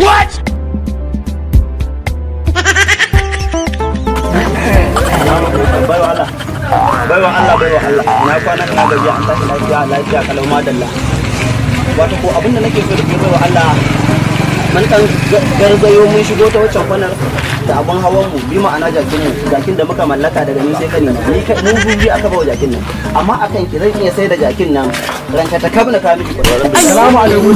What? baiwa Allah na kwana na gaji an tashi lafiya kalau madalla wato ko abinda nake so da baiwa Allah mun kan garzayo mun shigo ta wancan kwanar da abun hawan mu bi ma'ana jakin da muka mallaka daga ni sai kani ni mun gubi aka bawa jakin nan amma akan ki zan iya sai da jakin nan ranka ta kabna ka miki kwararren assalamu alaikum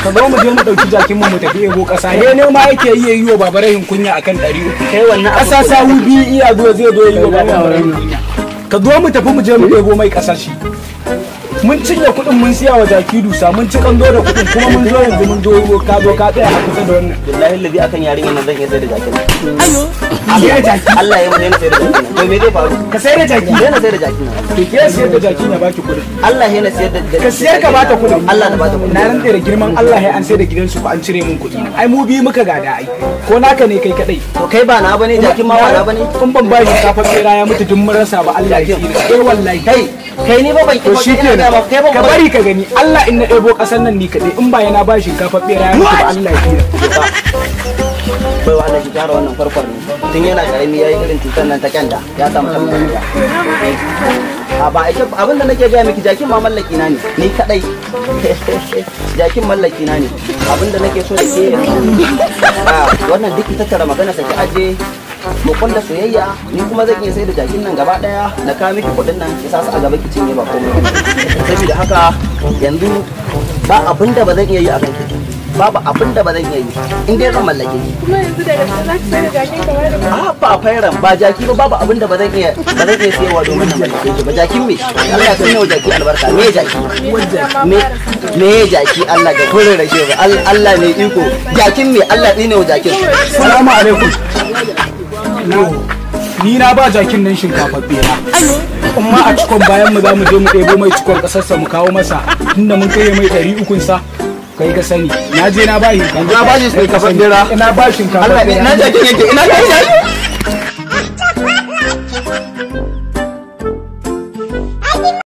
ka zo mu je mu dauki jakin mu tafi ebo kasa ne ma yake yi wa babarahin kunya akan 300 kai wannan kasa sawu bi iya zo zai zo yi wa babarahin kunya ka zo mu tafi mu je mu ebo mai kasa shi mun cinye kuɗin mun siya wa jaki dusa mun ci kando da kuɗin kuma mun zo yanzu mun zo ka zo ka tsaya a kusa da wannan billahi labi akan yarinyar nan zan iya sai da jakin ayo sai da jaki Allah ya mun sai da jakin to me zai faru ka sai da jaki yana sai da jakin nan to ke sayar da jaki na baki kuɗin Allah yana sayar da ka sayar ka bata kuɗin Allah na bata kuɗin na rantsa da girman Allah ya an sai da gidansu ko an cire mun kuɗi ai mu bi muka gada ai ko naka ne kai kadai to kai ba na bane jakin ma ba na bane kun ban bashi kafa tsira ya mutu dun mun rasa ba Allah ya tsira wallahi kai ni ba ban ki ba ka bari ka gani Allah in na ɗebo ƙasar nan ni kaɗai in ba yana ba shinkafa ɓera ya mutu ba Allah ya kira bai wa Allah ki gyara wannan farfar ne tun yana karami yayi irin cutar nan ta kyanda ya samu kan dariya a ba ake abinda nake gaya miki jakin ma mallaki na ne ni kadai jakin mallaki na ne abinda nake so da ke wannan duk tattara magana saki aje mu kulla soyayya ni kuma zan iya sai da jakin nan gaba daya na kawo miki kudin nan ki sa su a gaba ki cinye ba komai saboda haka yanzu ba abinda ba zan iya yi a kanki babu abinda ba zan iya yi in dai zan mallake ki kuma yanzu da gaske za ki sai da jakin kamar da ba fairan ba jaki ba babu abinda ba zan iya siyarwa domin na mallake ki ba jakin me Allah ya sanya wa jaki albarka me jaki me jaki Allah ga kore rashe ba Allah ne iko jakin me Allah tsine wa jakin assalamu alaikum ni na ba jakin nan shinkafa bera kuma a cikon bayan mu za mu je mu ɗebo mai cikon ƙasarsa mu kawo masa tunda mun kai mai 300 sa kai ka sani na je na ba shi na ba shi shinkafa bera ina ba shinkafa Allah ina jakin yake ina jakin